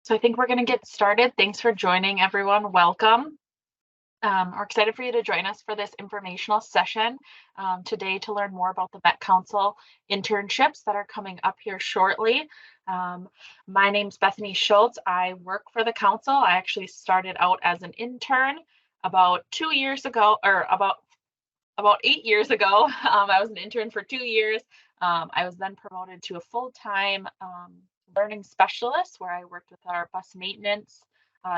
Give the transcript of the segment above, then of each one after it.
So I think we're going to get started. Thanks for joining, everyone. Welcome. We're excited for you to join us for this informational session today to learn more about the Met Council internships that are coming up here shortly. My name's Bethany Schultz. I work for the council. I actually started out as an intern about 2 years ago, or about 8 years ago. I was an intern for 2 years. I was then promoted to a full-time learning specialist where I worked with our bus maintenance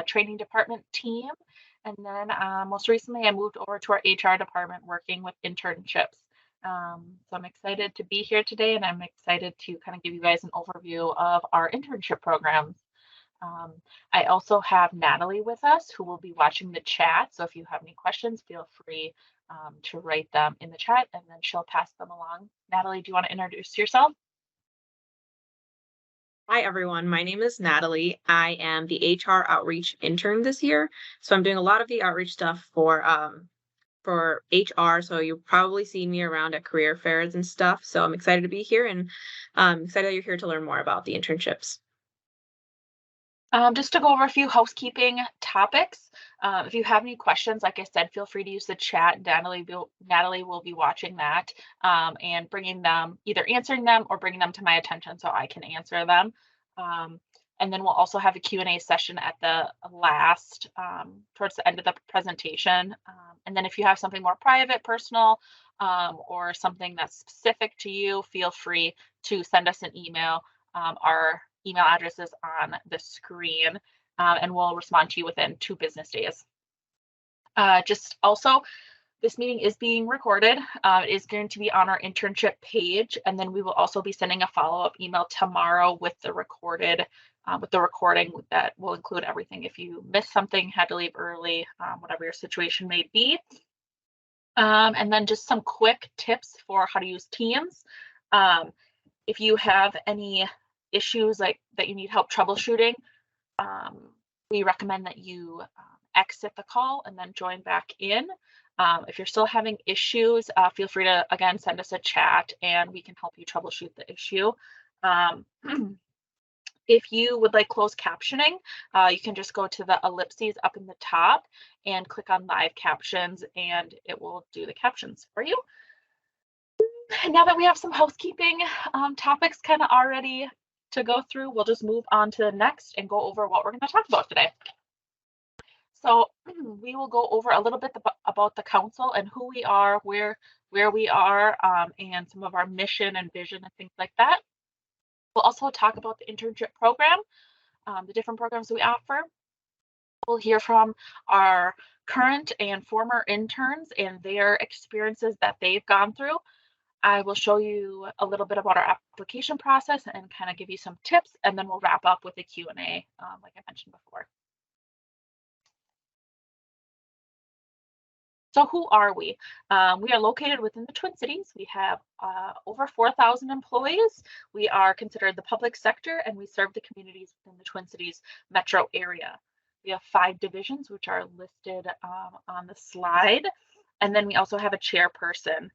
training department team. And then most recently, I moved over to our HR department working with internships. So I'm excited to be here today, and I'm excited to kind of give you guys an overview of our internship programs. I also have Natalie with us who will be watching the chat. So if you have any questions, feel free to write them in the chat and then she'll pass them along. Natalie, do you want to introduce yourself? Hi, everyone. My name is Natalie. I am the HR outreach intern this year. So I'm doing a lot of the outreach stuff for HR. So you'll probably see me around at career fairs and stuff. So I'm excited to be here and excited that you're here to learn more about the internships. Just to go over a few housekeeping topics. If you have any questions, like I said, feel free to use the chat. Natalie will be watching that and bringing them, either answering them or bringing them to my attention so I can answer them. And then we'll also have a Q&A session at the last, towards the end of the presentation. And then if you have something more private, personal, or something that's specific to you, feel free to send us an email. Our email address is on the screen, and we'll respond to you within 2 business days. Just also, this meeting is being recorded. It is going to be on our internship page, and then we will also be sending a follow-up email tomorrow with the recording that will include everything. If you missed something, had to leave early, whatever your situation may be. And then just some quick tips for how to use Teams. If you have any issues like that you need help troubleshooting, we recommend that you exit the call and then join back in. If you're still having issues, feel free to, again, send us a chat and we can help you troubleshoot the issue. If you would like closed captioning, you can just go to the ellipses up in the top and click on live captions and it will do the captions for you. And now that we have some housekeeping topics kind of already to go through, we'll just move on to the next and go over what we're going to talk about today. So we will go over a little bit about the council and who we are, where we are, and some of our mission and vision and things like that. We'll also talk about the internship program, the different programs we offer. We'll hear from our current and former interns and their experiences that they've gone through. I will show you a little bit about our application process and kind of give you some tips, and then we'll wrap up with a Q&A, like I mentioned before. So who are we? We are located within the Twin Cities. We have over 4,000 employees. We are considered the public sector, and we serve the communities within the Twin Cities metro area. We have 5 divisions, which are listed on the slide. And then we also have a chairperson,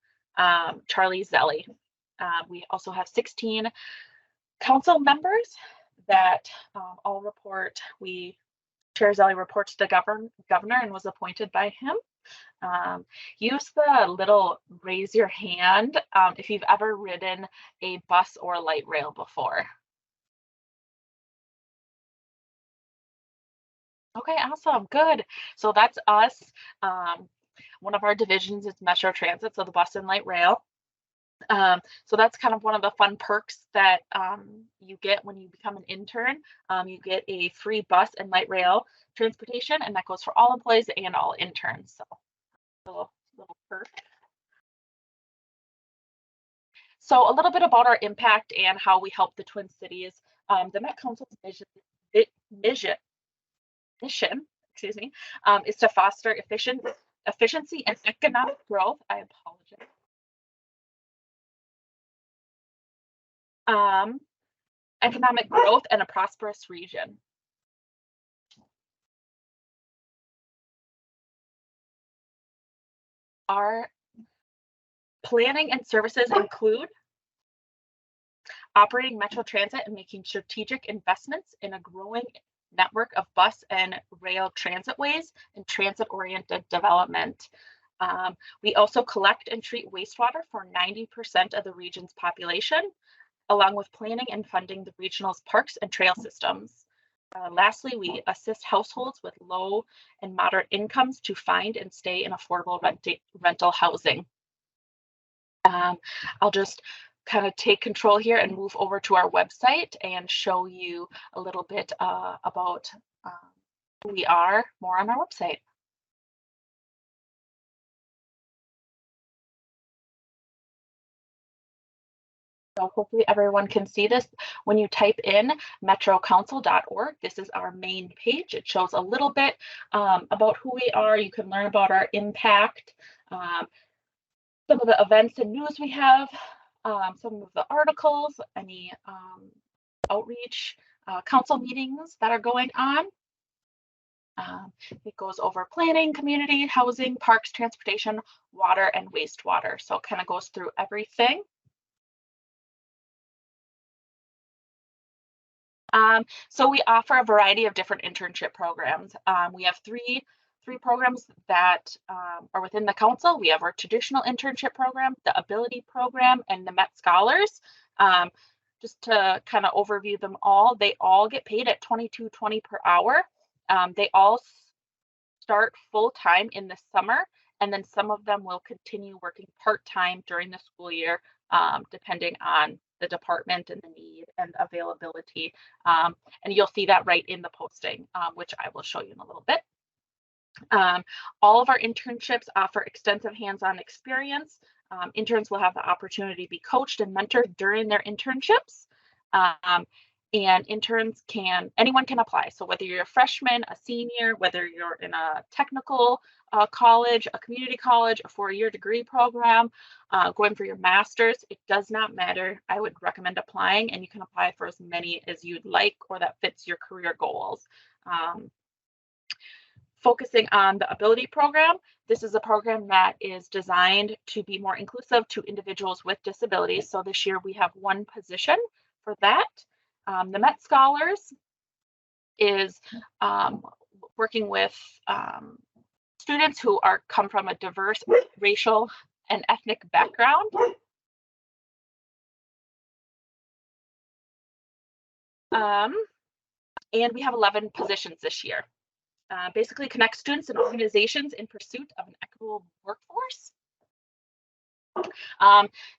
Charlie Zelli. We also have 16 council members that all report. Chair Zelli reports to the governor and was appointed by him. Use the little raise your hand if you've ever ridden a bus or light rail before. Okay, awesome, good. So that's us. One of our divisions is Metro Transit, so the bus and light rail. So that's kind of one of the fun perks that you get when you become an intern. You get a free bus and light rail transportation, and that goes for all employees and all interns. So little perk. So a little bit about our impact and how we help the Twin Cities. The Met Council's mission, is to foster efficiency and economic growth. I apologize. Economic growth and a prosperous region. Our planning and services include operating Metro Transit and making strategic investments in a growing network of bus and rail transitways and transit-oriented development. We also collect and treat wastewater for 90% of the region's population, along with planning and funding the regional's parks and trail systems. Lastly, we assist households with low and moderate incomes to find and stay in affordable rental housing. I'll just kind of take control here and move over to our website and show you a little bit about who we are more on our website. So hopefully everyone can see this. When you type in metrocouncil.org, this is our main page. It shows a little bit about who we are. You can learn about our impact, some of the events and news we have, some of the articles, any outreach council meetings that are going on. It goes over planning, community, housing, parks, transportation, water, and wastewater. So it kind of goes through everything. So we offer a variety of different internship programs. We have three programs that are within the council. We have our traditional internship program, the ability program, and the Met Scholars. Just to kind of overview them all, they all get paid at $22.20 per hour. They all start full-time in the summer, and then some of them will continue working part-time during the school year, depending on the department and the need and availability. And you'll see that right in the posting, which I will show you in a little bit. All of our internships offer extensive hands-on experience. Interns will have the opportunity to be coached and mentored during their internships. And interns anyone can apply. So whether you're a freshman, a senior, whether you're in a technical college, a community college, a 4-year degree program, going for your master's, it does not matter. I would recommend applying, and you can apply for as many as you'd like or that fits your career goals. Focusing on the ability program, this is a program that is designed to be more inclusive to individuals with disabilities. So this year we have one position for that. The Met Scholars is working with students who come from a diverse racial and ethnic background. And we have 11 positions this year. Basically connect students and organizations in pursuit of an equitable workforce.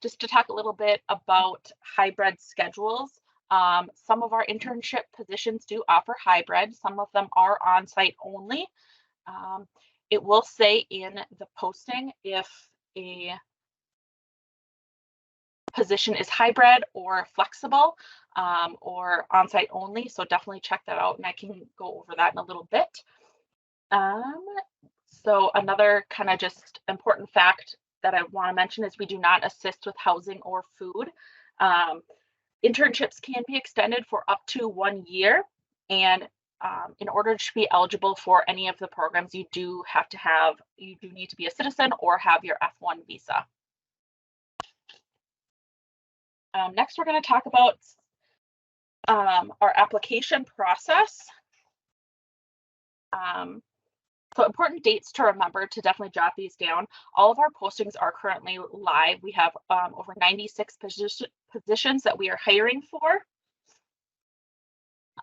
Just to talk a little bit about hybrid schedules. Some of our internship positions do offer hybrid. Some of them are on-site only. It will say in the posting if a position is hybrid or flexible or on-site only. So definitely check that out, and I can go over that in a little bit. So another kind of just important fact that I want to mention is we do not assist with housing or food. Internships can be extended for up to 1 year, and in order to be eligible for any of the programs, you do need to be a citizen or have your F1 visa. Next, we're going to talk about our application process. So important dates to remember, to definitely jot these down. All of our postings are currently live. We have over 96 positions that we are hiring for.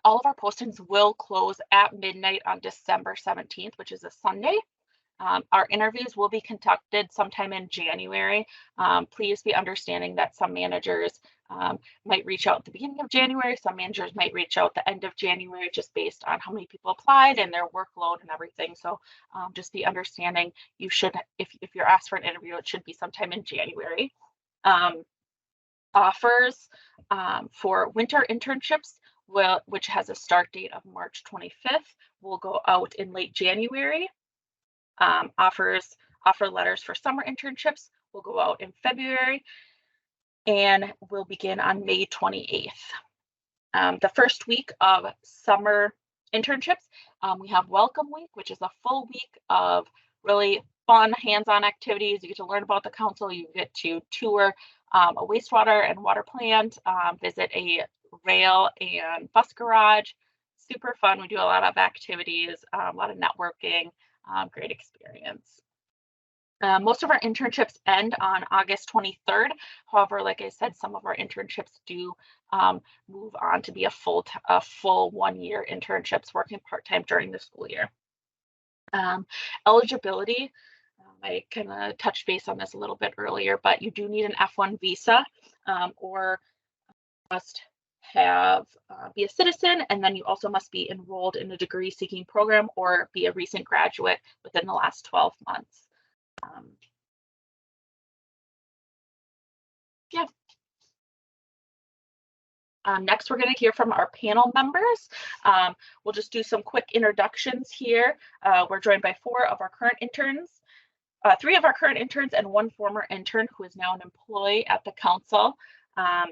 All of our postings will close at midnight on December 17th, which is a Sunday. Our interviews will be conducted sometime in January. Please be understanding that some managers might reach out at the beginning of January. Some managers might reach out the end of January, just based on how many people applied and their workload and everything. So just be understanding. You should, if you're asked for an interview, it should be sometime in January. Offers for winter internships, which has a start date of March 25th, will go out in late January. Offer letters for summer internships will go out in February and will begin on May 28th. The first week of summer internships, we have Welcome Week, which is a full week of really fun hands-on activities. You get to learn about the council, you get to tour a wastewater and water plant, visit a rail and bus garage, super fun. We do a lot of activities, a lot of networking, great experience. Most of our internships end on August 23rd. However, like I said, some of our internships do move on to be a full 1 year internships, working part-time during the school year. Eligibility, I kind of touched base on this a little bit earlier, but you do need an F1 visa, or must have be a citizen, and then you also must be enrolled in a degree seeking program or be a recent graduate within the last 12 months. Yeah. Next, we're going to hear from our panel members. We'll just do some quick introductions here. We're joined by three of our current interns and one former intern who is now an employee at the council.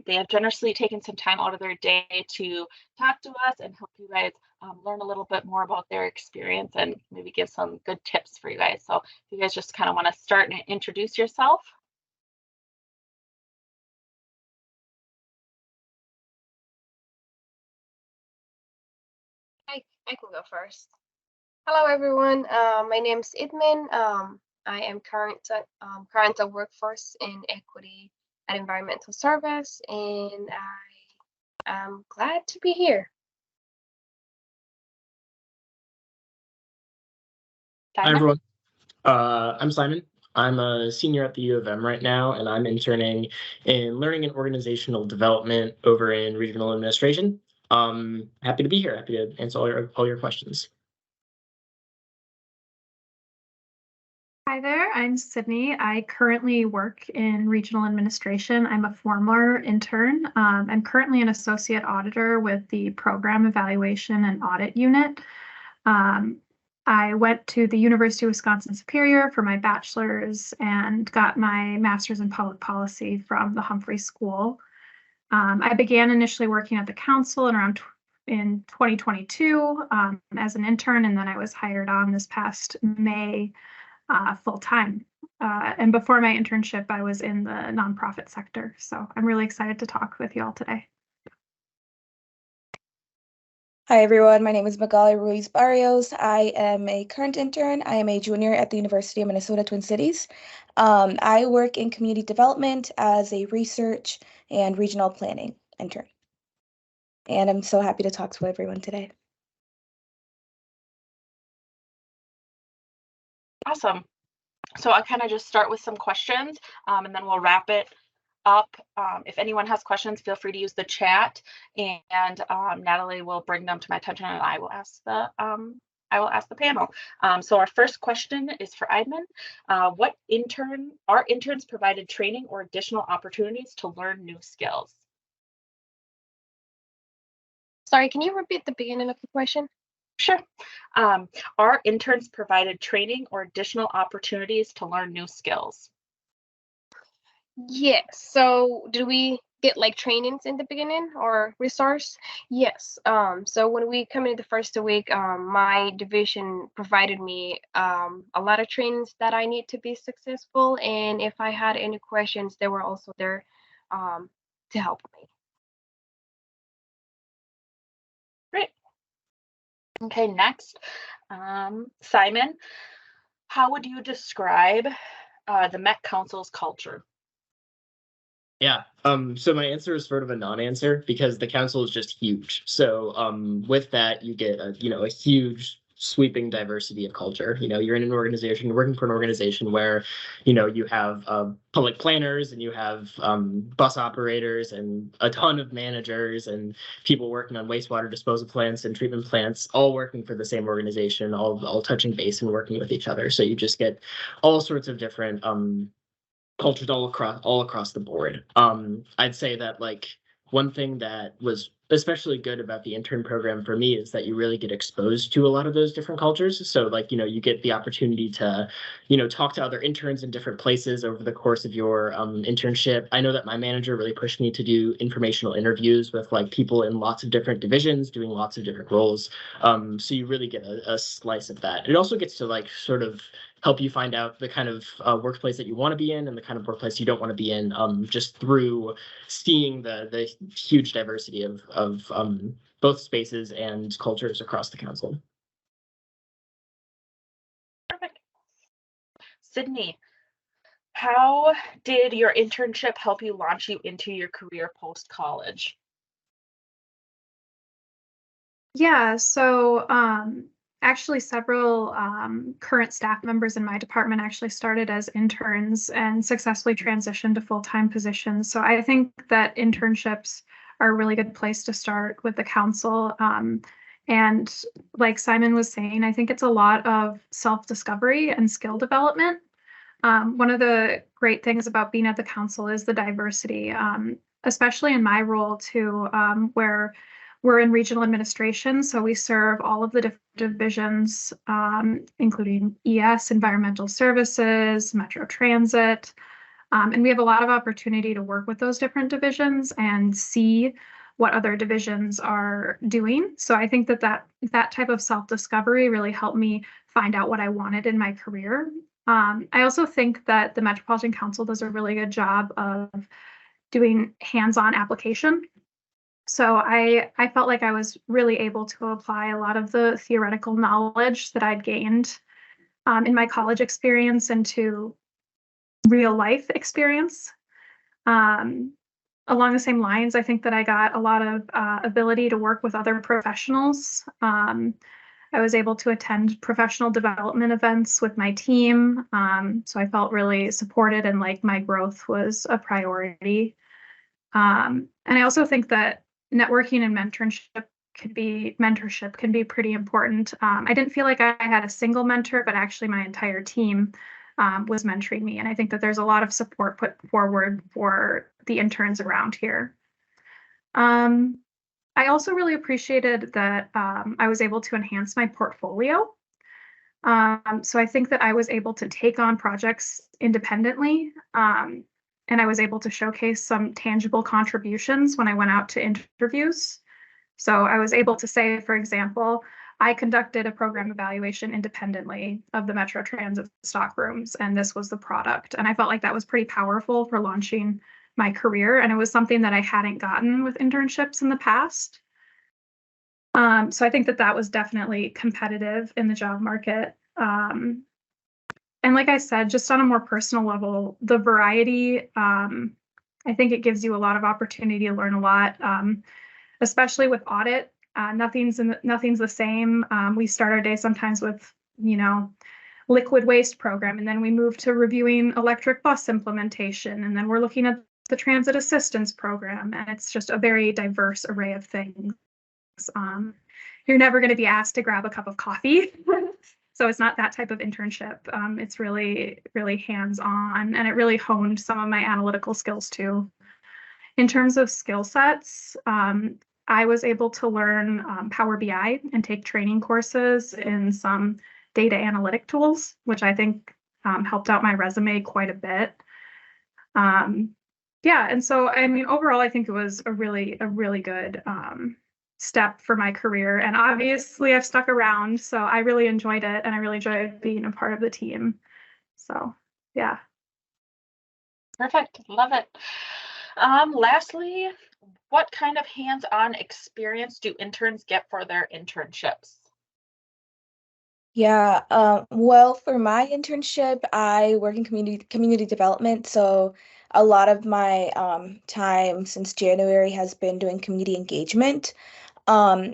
They have generously taken some time out of their day to talk to us and help you guys learn a little bit more about their experience and maybe give some good tips for you guys. So if you guys just kind of want to start and introduce yourself. I can go first. Hello, everyone. My name is Idmin. I am current at workforce in equity and environmental service, and I am glad to be here. Hi, everyone. I'm Simon. I'm a senior at the U of M right now, and I'm interning in learning and organizational development over in regional administration. Happy to be here. Happy to answer all your questions. Hi there, I'm Sydney. I currently work in regional administration. I'm a former intern. I'm currently an associate auditor with the Program Evaluation and Audit Unit. I went to the University of Wisconsin-Superior for my bachelor's and got my master's in public policy from the Humphrey School. I began initially working at the council in 2022 as an intern, and then I was hired on this past May full-time. And before my internship, I was in the nonprofit sector. So I'm really excited to talk with you all today. Hi, everyone. My name is Magali Ruiz Barrios. I am a current intern. I am a junior at the University of Minnesota Twin Cities. I work in community development as a research and regional planning intern. And I'm so happy to talk to everyone today. Awesome. So I'll kind of just start with some questions, and then we'll wrap it up. If anyone has questions, feel free to use the chat, and Natalie will bring them to my attention, and I will ask the panel. So our first question is for Idman. Are interns provided training or additional opportunities to learn new skills? Sorry, can you repeat the beginning of the question? Sure. Are interns provided training or additional opportunities to learn new skills? Yes. So do we get like trainings in the beginning or resource? Yes. So when we come in the first week, my division provided me a lot of trainings that I need to be successful. And if I had any questions, they were also there to help me. Great. Okay, next, Simon, how would you describe the Met Council's culture? Yeah. So my answer is sort of a non-answer because the council is just huge. So with that, you get a huge sweeping diversity of culture. You're in an organization, you're working for an organization where, you have public planners and you have bus operators and a ton of managers and people working on wastewater disposal plants and treatment plants, all working for the same organization, all touching base and working with each other. So you just get all sorts of different cultures all across the board. I'd say that one thing that was especially good about the intern program for me is that you really get exposed to a lot of those different cultures. So you get the opportunity to, talk to other interns in different places over the course of your internship. I know that my manager really pushed me to do informational interviews with people in lots of different divisions doing lots of different roles. So you really get a slice of that. It also gets to sort of help you find out the kind of workplace that you want to be in and the kind of workplace you don't want to be in, just through seeing the huge diversity of both spaces and cultures across the council. Perfect. Sydney, how did your internship help you launch you into your career post-college? Yeah, so actually several current staff members in my department actually started as interns and successfully transitioned to full-time positions. So I think that internships are a really good place to start with the council. And like Simon was saying, I think it's a lot of self-discovery and skill development. One of the great things about being at the council is the diversity, especially in my role too, where we're in regional administration. So we serve all of the different divisions, including ES, environmental services, Metro Transit. And we have a lot of opportunity to work with those different divisions and see what other divisions are doing. So I think that type of self-discovery really helped me find out what I wanted in my career. I also think that the Metropolitan Council does a really good job of doing hands-on application. So I felt like I was really able to apply a lot of the theoretical knowledge that I'd gained in my college experience into real life experience. Along the same lines, I think that I got a lot of ability to work with other professionals. I was able to attend professional development events with my team. So I felt really supported and like my growth was a priority. And I also think that networking and mentorship can be pretty important. I didn't feel like I had a single mentor, but actually my entire team was mentoring me. And I think that there's a lot of support put forward for the interns around here. I also really appreciated that I was able to enhance my portfolio. So I think that I was able to take on projects independently, and I was able to showcase some tangible contributions when I went out to interviews. So I was able to say, for example, I conducted a program evaluation independently of the Metro Transit stock rooms, and this was the product. And I felt like that was pretty powerful for launching my career, and it was something that I hadn't gotten with internships in the past. So I think that that was definitely competitive in the job market. And like I said, just on a more personal level, the variety, I think it gives you a lot of opportunity to learn a lot, especially with audit. Nothing's the same. We start our day sometimes with, liquid waste program, and then we move to reviewing electric bus implementation, and then we're looking at the transit assistance program, and it's just a very diverse array of things. You're never going to be asked to grab a cup of coffee. So it's not that type of internship. It's really, really hands-on, and it really honed some of my analytical skills too. In terms of skill sets, I was able to learn Power BI and take training courses in some data analytic tools, which I think helped out my resume quite a bit. Yeah, and so I mean, overall, I think it was a really good step for my career. And obviously, I've stuck around, so I really enjoyed it, and I really enjoyed being a part of the team. So, yeah. Perfect. Love it. Lastly, what kind of hands-on experience do interns get for their internships? Yeah, well, for my internship, I work in community development. So a lot of my time since January has been doing community engagement.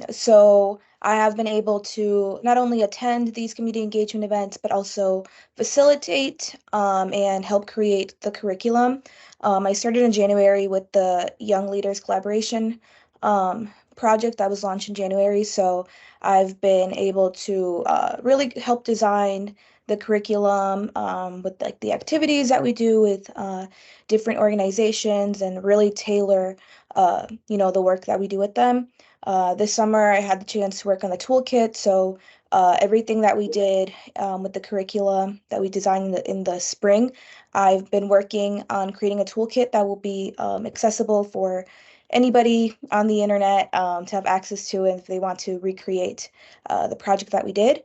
So I have been able to not only attend these community engagement events, but also facilitate and help create the curriculum. I started in January with the Young Leaders Collaboration project that was launched in January. So I've been able to really help design the curriculum with like the activities that we do with different organizations and really tailor, the work that we do with them. This summer, I had the chance to work on the toolkit. So everything that we did with the curriculum that we designed in the spring, I've been working on creating a toolkit that will be accessible for anybody on the internet to have access to if they want to recreate the project that we did.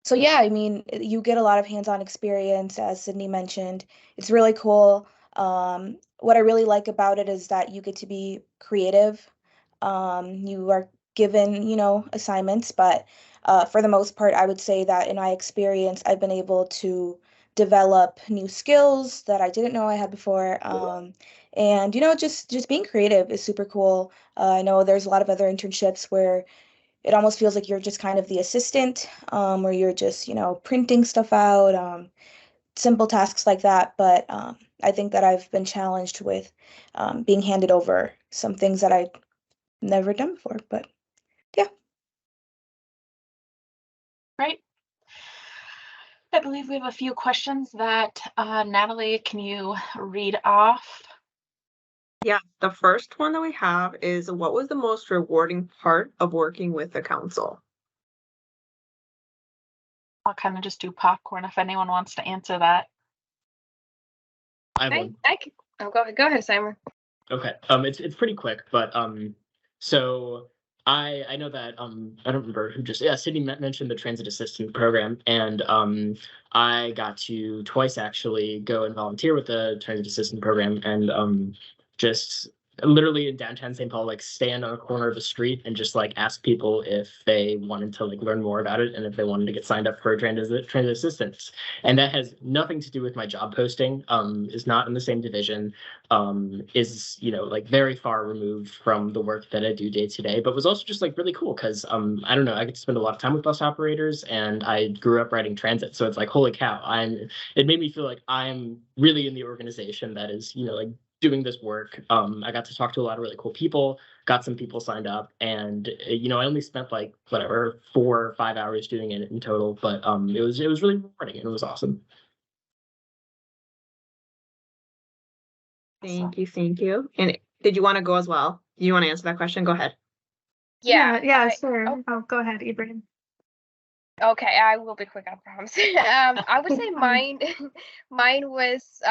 So yeah, I mean, you get a lot of hands-on experience, as Sydney mentioned. It's really cool. What I really like about it is that you get to be creative. You are given, assignments, but for the most part, I would say that in my experience, I've been able to develop new skills that I didn't know I had before. And just being creative is super cool. I know there's a lot of other internships where it almost feels like you're just kind of the assistant, where you're just, printing stuff out, simple tasks like that. But I think that I've been challenged with being handed over some things that I'd never done before. But yeah. Great. I believe we have a few questions that Natalie, can you read off? Yeah, the first one that we have is, what was the most rewarding part of working with the council? I'll kind of just do popcorn if anyone wants to answer that. I have one. I can. Oh, go ahead, Simon. Okay. It's pretty quick, but so I know that I don't remember who just Sydney mentioned the transit assistant program, and I got to twice actually go and volunteer with the transit assistant program, and just literally in downtown St. Paul, like stand on a corner of the street and just like ask people if they wanted to like learn more about it and if they wanted to get signed up for transit assistance. And that has nothing to do with my job posting. Is not in the same division. Is like very far removed from the work that I do day to day, but was also just like really cool because I don't know, I get to spend a lot of time with bus operators, and I grew up riding transit, so it's like holy cow, it made me feel like I'm really in the organization that is like doing this work. I got to talk to a lot of really cool people, got some people signed up, and I only spent like whatever 4 or 5 hours doing it in total, but it was really rewarding and it was awesome. Thank you. And did you want to go as well? Do you want to answer that question? Go ahead. Yeah, sure. Oh, go ahead, Ibrahim. Okay, I will be quick, I promise. I would say mine was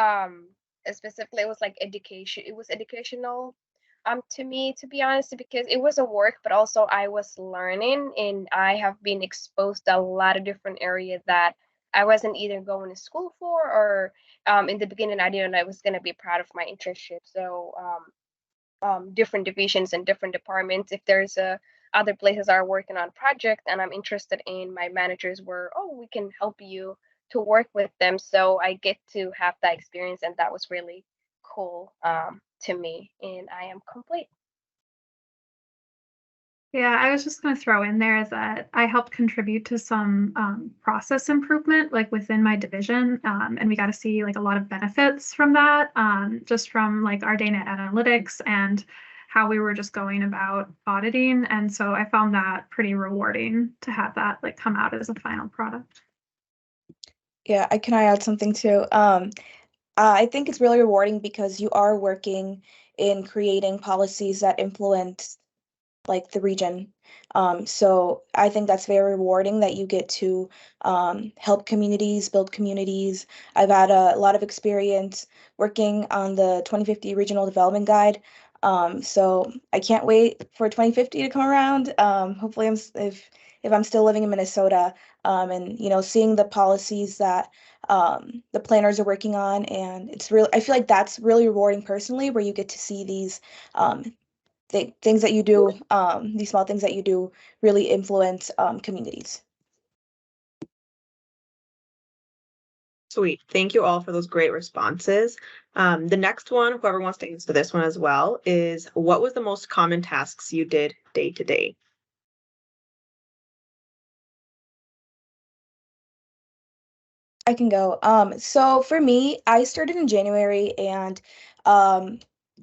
specifically, it was like education. It was educational to me, to be honest, because it was a work, but also I was learning, and I have been exposed to a lot of different areas that I wasn't either going to school for, or in the beginning I didn't know I was going to be proud of my internship. So different divisions and different departments. If there's other places are working on project and I'm interested in, my managers were, oh, we can help you to work with them. So I get to have that experience, and that was really cool to me. And I am complete. Yeah, I was just going to throw in there that I helped contribute to some process improvement, like within my division, and we got to see like a lot of benefits from that, just from like our data analytics and how we were just going about auditing. And so I found that pretty rewarding to have that like come out as a final product. Yeah, can I add something too? I think it's really rewarding because you are working in creating policies that influence like the region. So I think that's very rewarding that you get to help communities, build communities. I've had a lot of experience working on the 2050 Regional Development Guide. So I can't wait for 2050 to come around. Hopefully, if I'm still living in Minnesota, and seeing the policies that the planners are working on, and I feel like that's really rewarding personally, where you get to see these things that you do, these small things that you do really influence communities. Sweet. Thank you all for those great responses. The next one, whoever wants to answer this one as well, is, what was the most common tasks you did day to day? I can go. So for me, I started in January, and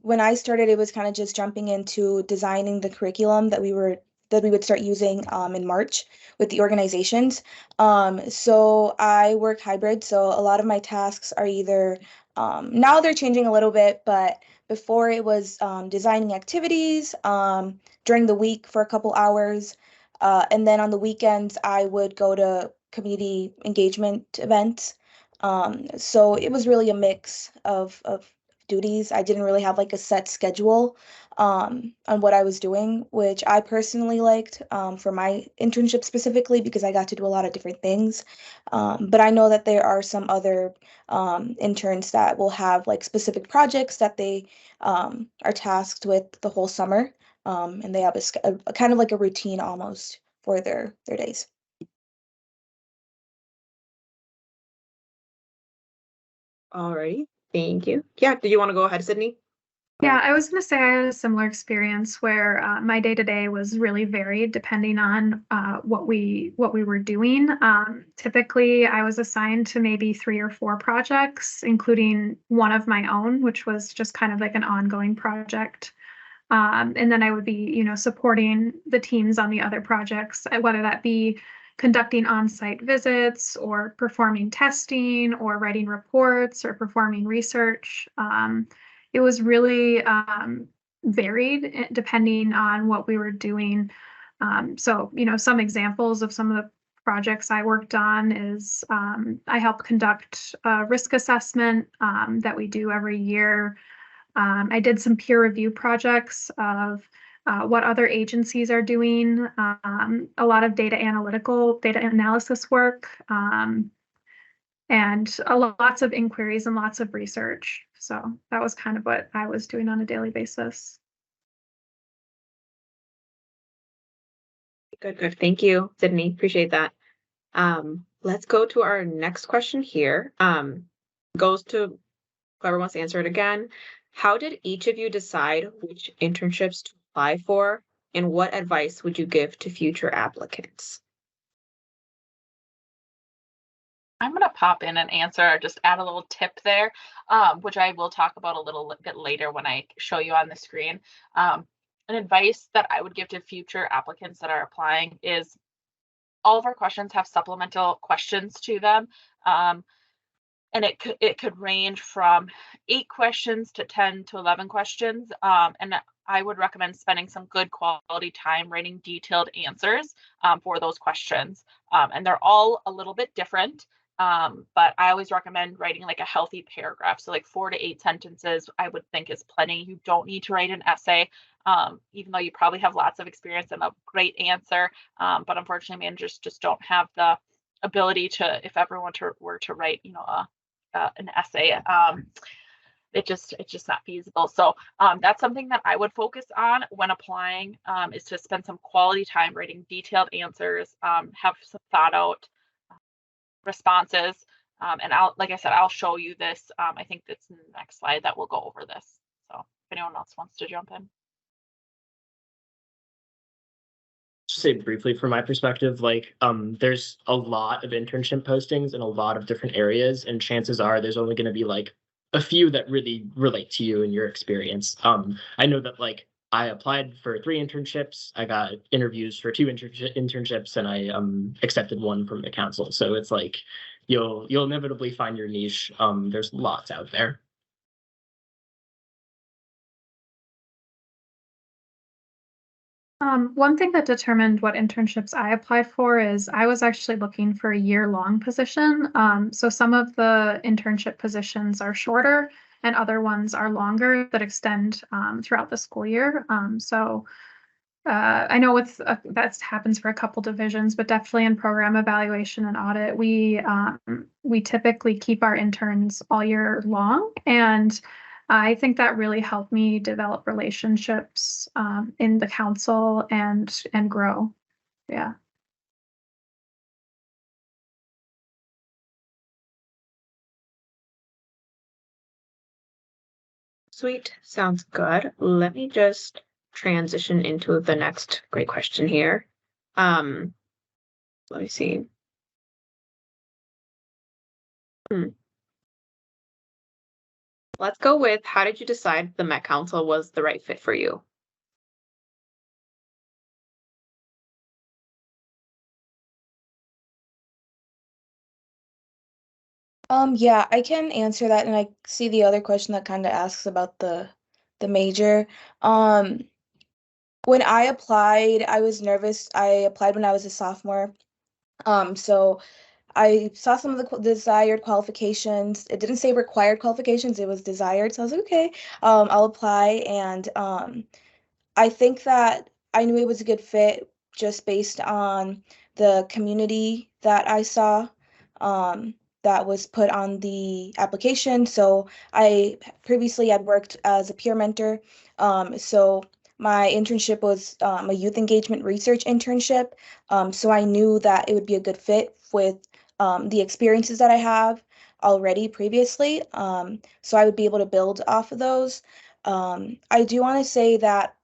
when I started, it was kind of just jumping into designing the curriculum that we would start using in March with the organizations. So I work hybrid, so a lot of my tasks are either now they're changing a little bit, but before it was designing activities during the week for a couple hours. And then on the weekends, I would go to community engagement events. So it was really a mix of duties. I didn't really have like a set schedule on what I was doing, which I personally liked for my internship specifically because I got to do a lot of different things. But I know that there are some other interns that will have like specific projects that they are tasked with the whole summer. and they have a kind of like a routine almost for their days. Alrighty, thank you. Yeah, did you want to go ahead, Sydney? Yeah, I was going to say I had a similar experience where my day-to-day was really varied depending on what we were doing. Typically, I was assigned to maybe 3 or 4 projects, including one of my own, which was just kind of like an ongoing project. And then I would be, supporting the teams on the other projects, whether that be conducting on-site visits or performing testing or writing reports or performing research. It was really varied depending on what we were doing. So, some examples of some of the projects I worked on is I helped conduct a risk assessment that we do every year. I did some peer review projects of what other agencies are doing, a lot of data analysis work, and lots of inquiries and lots of research. So that was kind of what I was doing on a daily basis. Good. Thank you, Sydney. Appreciate that. Let's go to our next question here. Goes to whoever wants to answer it again. How did each of you decide which internships to apply for, and what advice would you give to future applicants? I'm going to pop in and answer, just add a little tip there, which I will talk about a little bit later when I show you on the screen. An advice that I would give to future applicants that are applying is all of our questions have supplemental questions to them. And it could range from 8 questions to 10 to 11 questions. And I would recommend spending some good quality time writing detailed answers for those questions. And they're all a little bit different. But I always recommend writing like a healthy paragraph. So like 4 to 8 sentences, I would think is plenty. You don't need to write an essay, even though you probably have lots of experience and a great answer. But unfortunately, managers just don't have the ability to, if everyone were to write, an essay, it's just not feasible. So that's something that I would focus on when applying, is to spend some quality time writing detailed answers, have some thought out responses. And like I said, I'll show you this. I think that's in the next slide that will go over this. So if anyone else wants to jump in. Just say briefly from my perspective, there's a lot of internship postings in a lot of different areas, and chances are there's only going to be like a few that really relate to you and your experience. I know that I applied for 3 internships. I got interviews for 2 internships, and I accepted one from the council. So it's like you'll inevitably find your niche. There's lots out there. One thing that determined what internships I applied for is I was actually looking for a year-long position. So some of the internship positions are shorter and other ones are longer that extend throughout the school year. I know that happens for a couple divisions, but definitely in program evaluation and audit, we typically keep our interns all year long, and I think that really helped me develop relationships in the council and grow. Yeah. Sweet, sounds good. Let me just transition into the next great question here. Let me see. Let's go with, how did you decide the Met Council was the right fit for you? Yeah, I can answer that, and I see the other question that kind of asks about the major. When I applied, I was nervous. I applied when I was a sophomore. So I saw some of the desired qualifications. It didn't say required qualifications, it was desired. So I was like, okay, I'll apply. And I think that I knew it was a good fit just based on the community that I saw, that was put on the application. So I previously had worked as a peer mentor. So my internship was a youth engagement research internship. So I knew that it would be a good fit with the experiences that I have already previously. So I would be able to build off of those. I do want to say that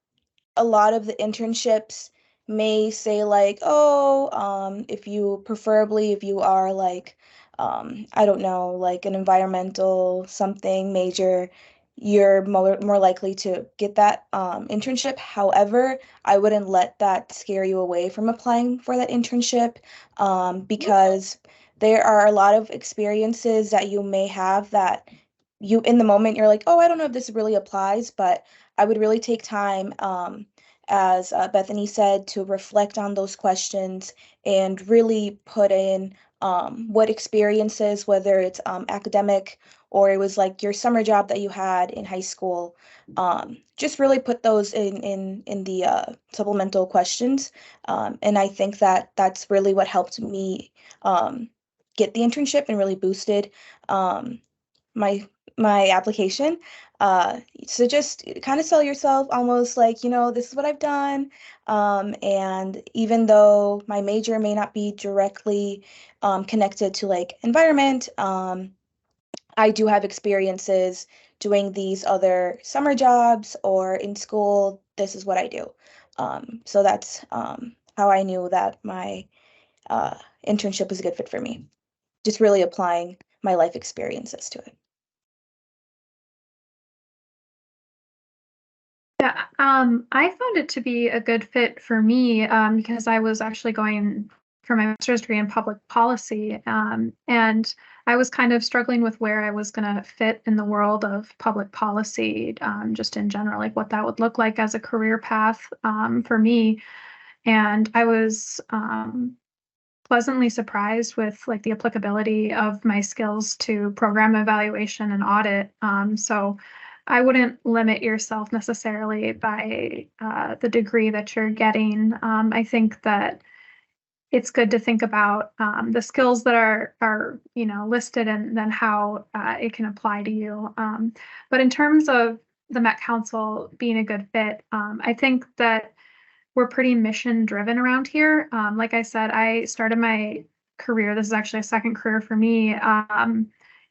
a lot of the internships may say like, oh, if you preferably if you are like, I don't know, like an environmental something major, you're more likely to get that internship. However, I wouldn't let that scare you away from applying for that internship, because there are a lot of experiences that you may have that you in the moment you're like, oh, I don't know if this really applies, but I would really take time, as Bethany said, to reflect on those questions and really put in what experiences, whether it's academic or it was like your summer job that you had in high school, just really put those in the supplemental questions. And I think that that's really what helped me get the internship and really boosted my my application. So just kind of sell yourself almost like, this is what I've done. And even though my major may not be directly connected to like environment, I do have experiences doing these other summer jobs or in school. This is what I do. So that's how I knew that my internship was a good fit for me. Just really applying my life experiences to it. Yeah, I found it to be a good fit for me, because I was actually going for my master's degree in public policy, and I was kind of struggling with where I was going to fit in the world of public policy, just in general, like what that would look like as a career path, for me. And I was pleasantly surprised with like the applicability of my skills to program evaluation and audit. So I wouldn't limit yourself necessarily by the degree that you're getting. I think that it's good to think about the skills that are listed and then how it can apply to you. But in terms of the Met Council being a good fit, I think that we're pretty mission driven around here. Like I said, I started my career, this is actually a second career for me,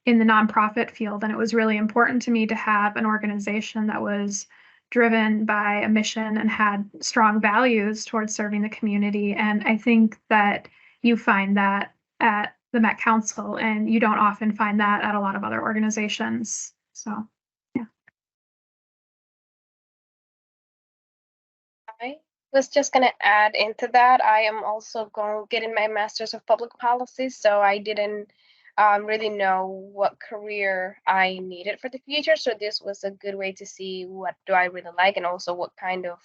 in the nonprofit field. And it was really important to me to have an organization that was driven by a mission and had strong values towards serving the community. And I think that you find that at the Met Council, and you don't often find that at a lot of other organizations. So, yeah. I was just gonna add into that. I am also going getting my master's of public policy, so I didn't really know what career I needed for the future. So this was a good way to see what do I really like and also what kind of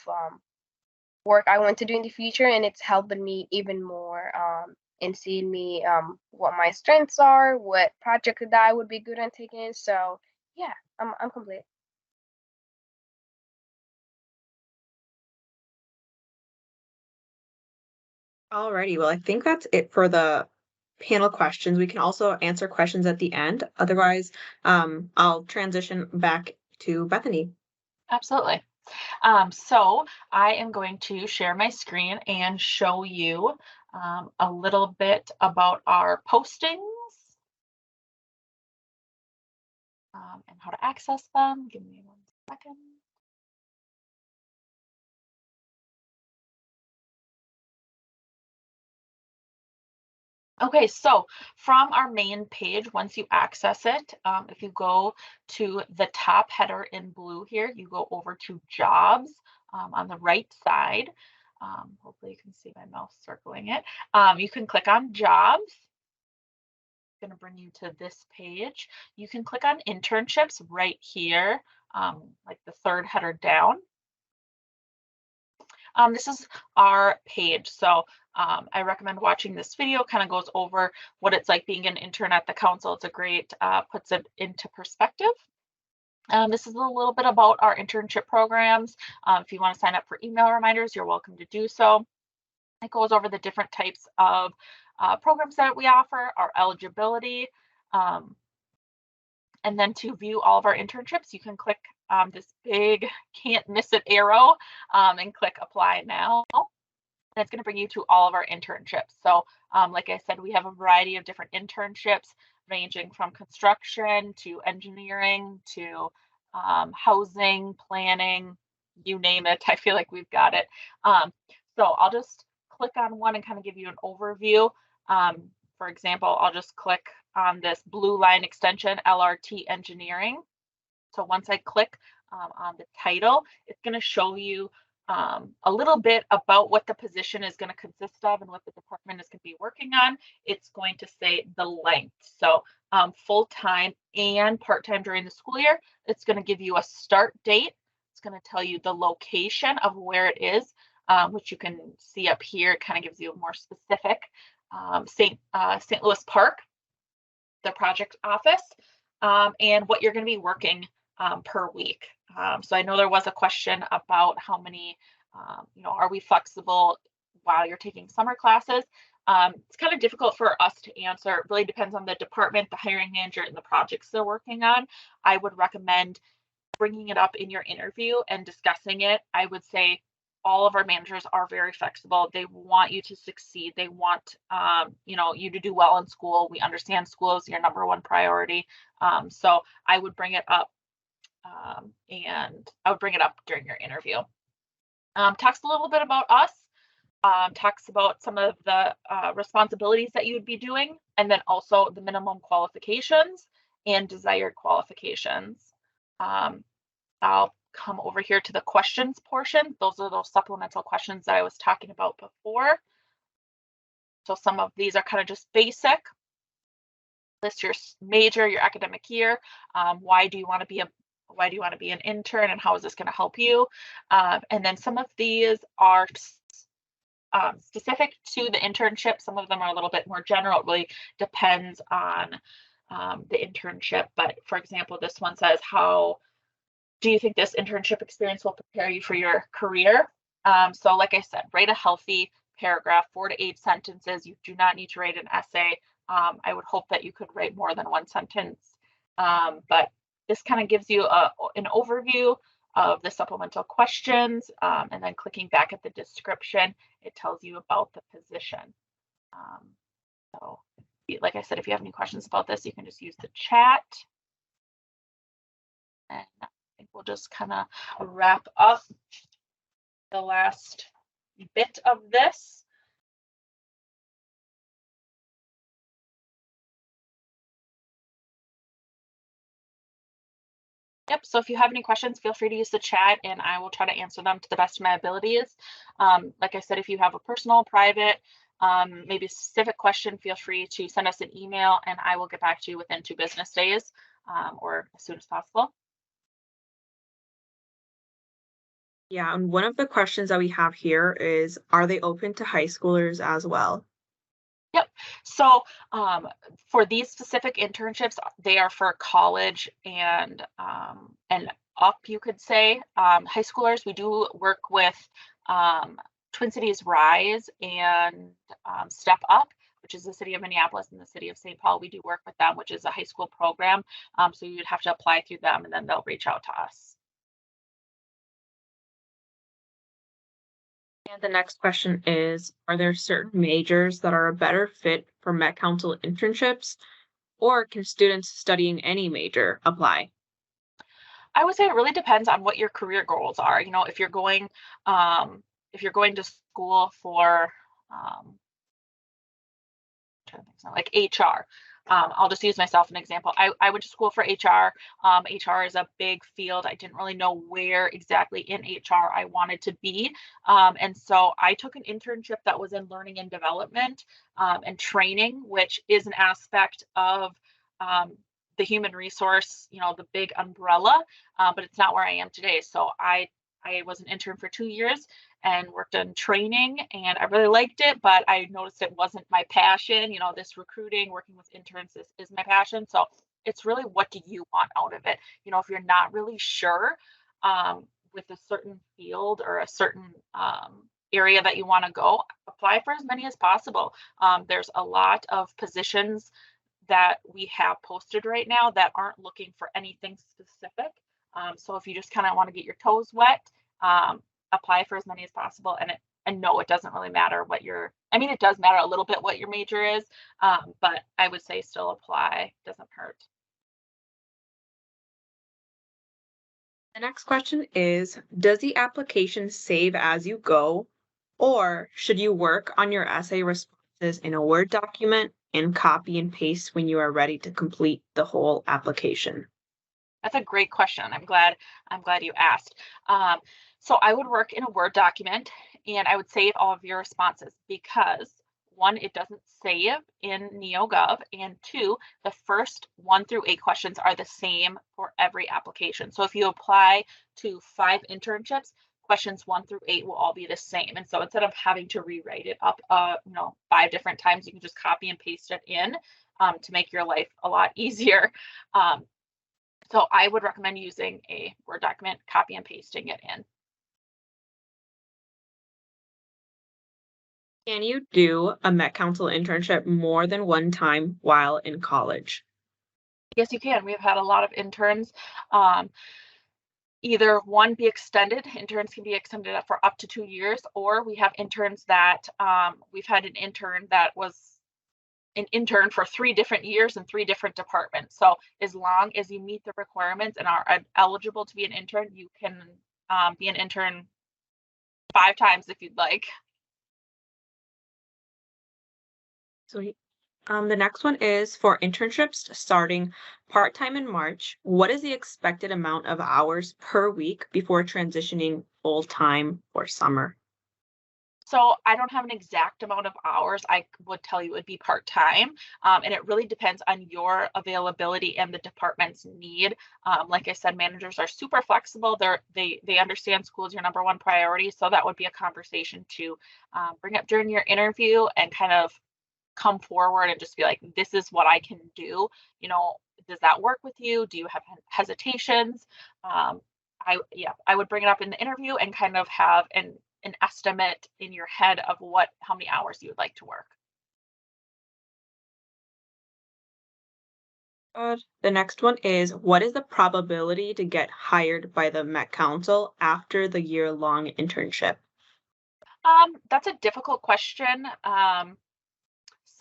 work I want to do in the future. And it's helping me even more in seeing me what my strengths are, what project that I would be good at taking. So yeah, I'm complete. Alrighty, well, I think that's it for the panel questions. We can also answer questions at the end. Otherwise, I'll transition back to Bethany. Absolutely. So I am going to share my screen and show you a little bit about our postings and how to access them. Give me 1 second. Okay, so from our main page, once you access it, if you go to the top header in blue here, you go over to jobs on the right side. Hopefully you can see my mouse circling it. You can click on jobs. It's going to bring you to this page. You can click on internships right here, like the third header down. This is our page. So I recommend watching this video, kind of goes over what it's like being an intern at the council. It's a great, puts it into perspective. This is a little bit about our internship programs. If you want to sign up for email reminders, you're welcome to do so. It goes over the different types of programs that we offer, our eligibility. And then to view all of our internships, you can click this big can't miss it arrow and click apply now. And it's going to bring you to all of our internships. So like I said, we have a variety of different internships ranging from construction to engineering to housing, planning, you name it. I feel like we've got it. So I'll just click on one and kind of give you an overview. For example, I'll just click on this blue line extension, LRT Engineering. So once I click on the title, it's going to show you a little bit about what the position is going to consist of and what the department is going to be working on. It's going to say the length. So full-time and part-time during the school year. It's going to give you a start date. It's going to tell you the location of where it is, which you can see up here. It kind of gives you a more specific St. Louis Park, the project office, and what you're going to be working per week. So I know there was a question about how many, are we flexible while you're taking summer classes? It's kind of difficult for us to answer. It really depends on the department, the hiring manager, and the projects they're working on. I would recommend bringing it up in your interview and discussing it. I would say all of our managers are very flexible. They want you to succeed. They want, you to do well in school. We understand school is your number one priority. So I would bring it up. And I would bring it up during your interview. Talks a little bit about us, talks about some of the responsibilities that you would be doing, and then also the minimum qualifications and desired qualifications. I'll come over here to the questions portion. Those are those supplemental questions that I was talking about before. So some of these are kind of just basic. List your major, your academic year. Why do you want to be an intern, and how is this going to help you? And then some of these are specific to the internship. Some of them are a little bit more general. It really depends on the internship. But for example, this one says, how do you think this internship experience will prepare you for your career? So like I said, write a healthy paragraph, 4 to 8 sentences. You do not need to write an essay. I would hope that you could write more than 1 sentence. But this kind of gives you an overview of the supplemental questions, and then clicking back at the description, it tells you about the position. So like I said, if you have any questions about this, you can just use the chat. And I think we'll just kind of wrap up the last bit of this. Yep, so if you have any questions, feel free to use the chat and I will try to answer them to the best of my abilities. Like I said, if you have a personal, private, maybe a specific question, feel free to send us an email and I will get back to you within 2 business days or as soon as possible. Yeah, and one of the questions that we have here is, are they open to high schoolers as well? Yep. So for these specific internships, they are for college and up, you could say. High schoolers, we do work with Twin Cities Rise and Step Up, which is the city of Minneapolis and the city of St. Paul. We do work with them, which is a high school program. So you'd have to apply through them and then they'll reach out to us. And the next question is, are there certain majors that are a better fit for Met Council internships, or can students studying any major apply? I would say it really depends on what your career goals are. If you're going to school for like HR, I'll just use myself an example. I went to school for HR. HR is a big field. I didn't really know where exactly in HR I wanted to be. And so I took an internship that was in learning and development and training, which is an aspect of the human resource, the big umbrella, but it's not where I am today. So I was an intern for 2 years and worked on training and I really liked it, but I noticed it wasn't my passion. This recruiting, working with interns is my passion. So it's really, what do you want out of it? If you're not really sure with a certain field or a certain area that you want to go, apply for as many as possible. There's a lot of positions that we have posted right now that aren't looking for anything specific. So if you just kind of want to get your toes wet, apply for as many as possible. And no, it doesn't really matter what I mean, it does matter a little bit what your major is, but I would say still apply. Doesn't hurt. The next question is, does the application save as you go, or should you work on your essay responses in a Word document and copy and paste when you are ready to complete the whole application? That's a great question. I'm glad you asked. So I would work in a Word document and I would save all of your responses because one, it doesn't save in NeoGov, and two, the first 1 through 8 questions are the same for every application. So if you apply to 5 internships, questions 1 through 8 will all be the same. And so instead of having to rewrite it up, 5 different times, you can just copy and paste it in to make your life a lot easier. So I would recommend using a Word document, copy and pasting it in. Can you do a Met Council internship more than one time while in college? Yes, you can. We've had a lot of interns. Either one, be extended. Interns can be extended for up to 2 years, or we have interns that we've had an intern that was an intern for 3 different years in 3 different departments. So as long as you meet the requirements and are eligible to be an intern, you can be an intern 5 times if you'd like. Sweet. The next one is for internships starting part-time in March. What is the expected amount of hours per week before transitioning full-time or summer? So I don't have an exact amount of hours. I would tell you it would be part-time, and it really depends on your availability and the department's need. Like I said, managers are super flexible. They understand school is your number one priority, so that would be a conversation to bring up during your interview and kind of come forward and just be like, this is what I can do. Does that work with you? Do you have hesitations? I would bring it up in the interview and kind of have an estimate in your head of how many hours you would like to work. The next one is, what is the probability to get hired by the Met Council after the year-long internship? That's a difficult question.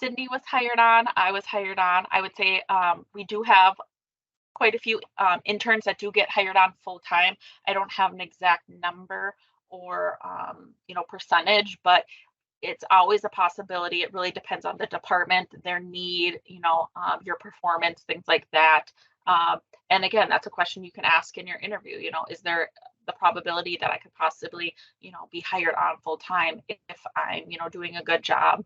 Sydney was hired on, I was hired on. I would say we do have quite a few interns that do get hired on full time. I don't have an exact number or percentage, but it's always a possibility. It really depends on the department, their need, your performance, things like that. And again, that's a question you can ask in your interview. Is there the probability that I could possibly, be hired on full time if I'm, doing a good job?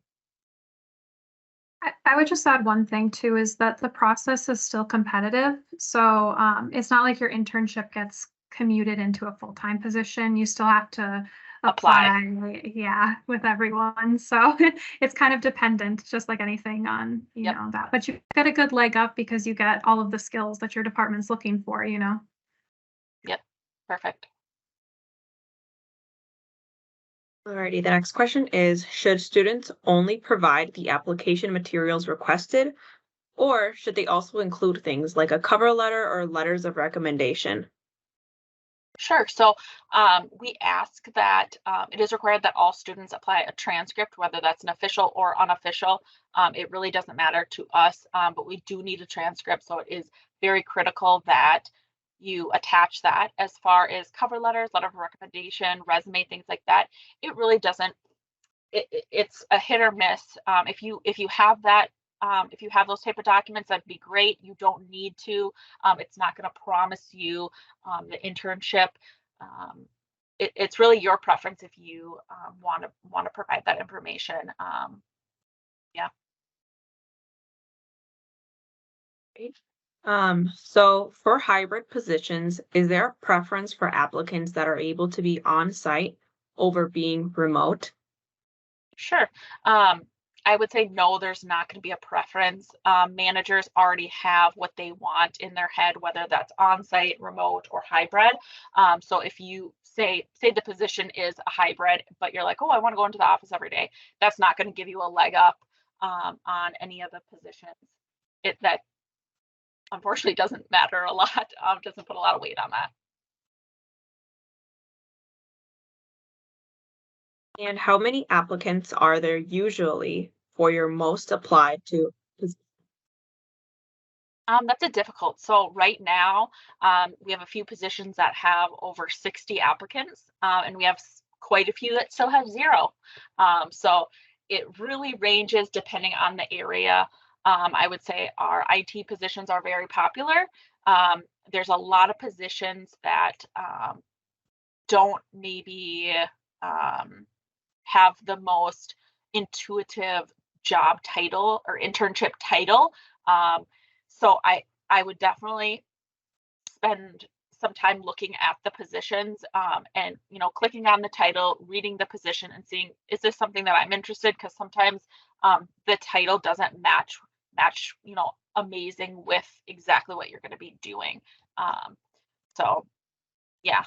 I would just add one thing too, is that the process is still competitive. So it's not like your internship gets commuted into a full-time position. You still have to apply, yeah, with everyone. So it's kind of dependent, just like anything on, Yep. that. But you get a good leg up because you get all of the skills that your department's looking for, Yep, perfect. Alrighty, the next question is, should students only provide the application materials requested, or should they also include things like a cover letter or letters of recommendation? Sure. So we ask that it is required that all students apply a transcript, whether that's an official or unofficial. It really doesn't matter to us, but we do need a transcript. So it is very critical that you attach that. As far as cover letters, letter of recommendation, resume, things like that, it really doesn't. It's a hit or miss. If you have that. If you have those type of documents, that'd be great. You don't need to. It's not going to promise you the internship. It's really your preference if you want to provide that information. Yeah. So for hybrid positions, is there a preference for applicants that are able to be on site over being remote? Sure. I would say no, there's not going to be a preference. Managers already have what they want in their head, whether that's on-site, remote, or hybrid. So if you say the position is a hybrid, but you're like, oh, I want to go into the office every day, that's not going to give you a leg up on any of the positions. unfortunately doesn't matter a lot, doesn't put a lot of weight on that. And how many applicants are there usually for your most applied to? That's a difficult. So right now, we have a few positions that have over 60 applicants, and we have quite a few that still have 0. So it really ranges depending on the area. I would say our IT positions are very popular. There's a lot of positions that don't maybe have the most intuitive job title or internship title. So I would definitely spend some time looking at the positions, and clicking on the title, reading the position, and seeing, is this something that I'm interested? Because sometimes the title doesn't match amazing with exactly what you're going to be doing. So yeah,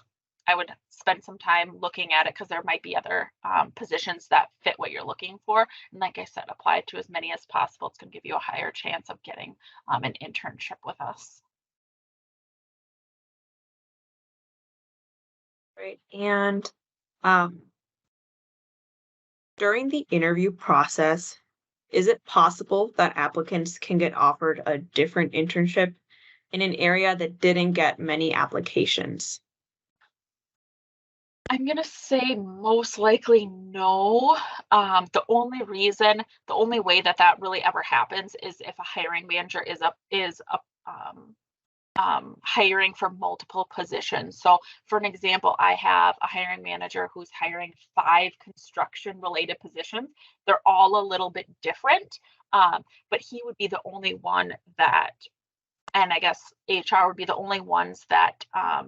I would spend some time looking at it, because there might be other positions that fit what you're looking for. And like I said, apply to as many as possible. It's going to give you a higher chance of getting an internship with us. Right. And during the interview process, is it possible that applicants can get offered a different internship in an area that didn't get many applications? I'm going to say most likely no. The only way that really ever happens is if a hiring manager is hiring for multiple positions. So for an example, I have a hiring manager who's hiring 5 construction related positions. They're all a little bit different, but he would be the only one that, and I guess HR would be the only ones that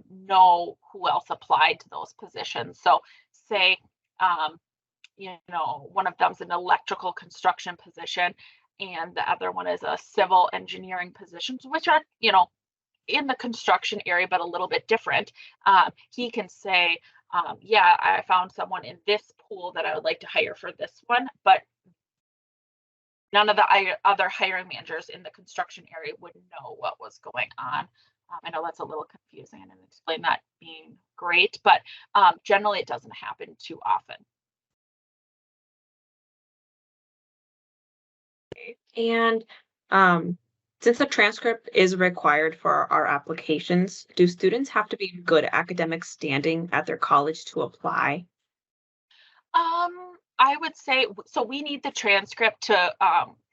know who else applied to those positions. So say, one of them's an electrical construction position and the other one is a civil engineering position, which are, in the construction area, but a little bit different. He can say, yeah, I found someone in this pool that I would like to hire for this one, but none of the other hiring managers in the construction area would know what was going on. I know that's a little confusing, and explain that being great, but generally it doesn't happen too often. And since a transcript is required for our applications, do students have to be in good academic standing at their college to apply? I would say, so we need the transcript to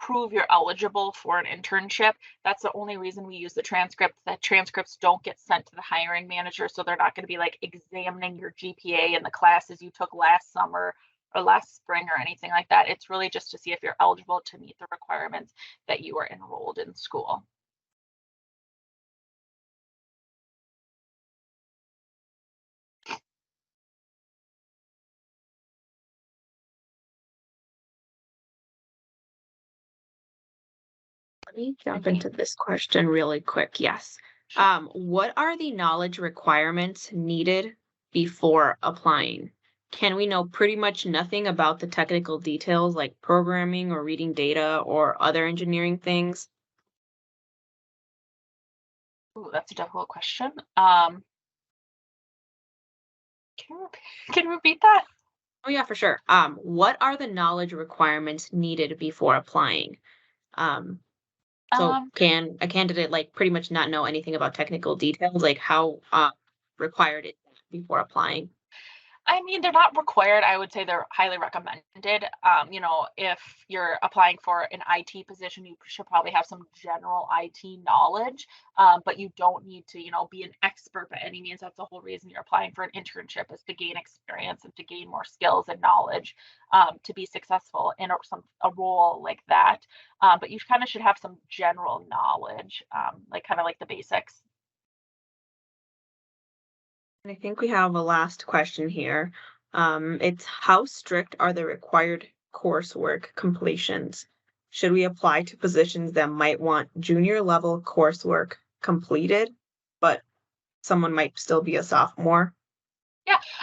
prove you're eligible for an internship. That's the only reason we use the transcript. The transcripts don't get sent to the hiring manager, so they're not going to be like examining your GPA and the classes you took last summer or last spring or anything like that. It's really just to see if you're eligible to meet the requirements that you are enrolled in school. Let me jump into this question really quick. Yes. What are the knowledge requirements needed before applying? Can we know pretty much nothing about the technical details like programming or reading data or other engineering things? Ooh, that's a difficult question. Can you repeat that? Oh yeah, for sure. What are the knowledge requirements needed before applying? So can a candidate like pretty much not know anything about technical details, like how required it before applying? I mean, they're not required. I would say they're highly recommended. If you're applying for an IT position, you should probably have some general IT knowledge, but you don't need to, be an expert by any means. That's the whole reason you're applying for an internship, is to gain experience and to gain more skills and knowledge to be successful in a role like that. But you kind of should have some general knowledge, like kind of like the basics. And I think we have a last question here. It's how strict are the required coursework completions? Should we apply to positions that might want junior level coursework completed, but someone might still be a sophomore?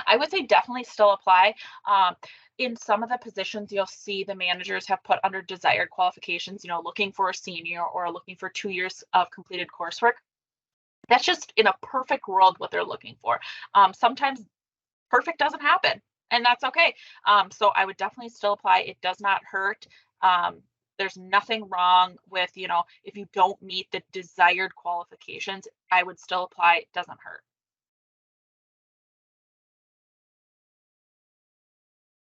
I would say definitely still apply. In some of the positions, you'll see the managers have put under desired qualifications, you know, looking for a senior or looking for 2 years of completed coursework. That's just in a perfect world what they're looking for. Sometimes perfect doesn't happen, and that's okay. So I would definitely still apply. It does not hurt. There's nothing wrong with, you know, if you don't meet the desired qualifications, I would still apply. It doesn't hurt.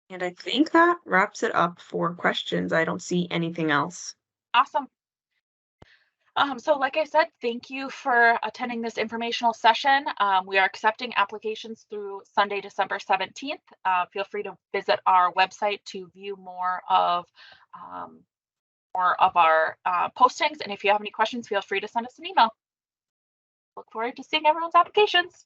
And I think that wraps it up for questions. I don't see anything else. Awesome. So like I said, thank you for attending this informational session. We are accepting applications through Sunday, December 17th. Feel free to visit our website to view more of our postings. And if you have any questions, feel free to send us an email. Look forward to seeing everyone's applications.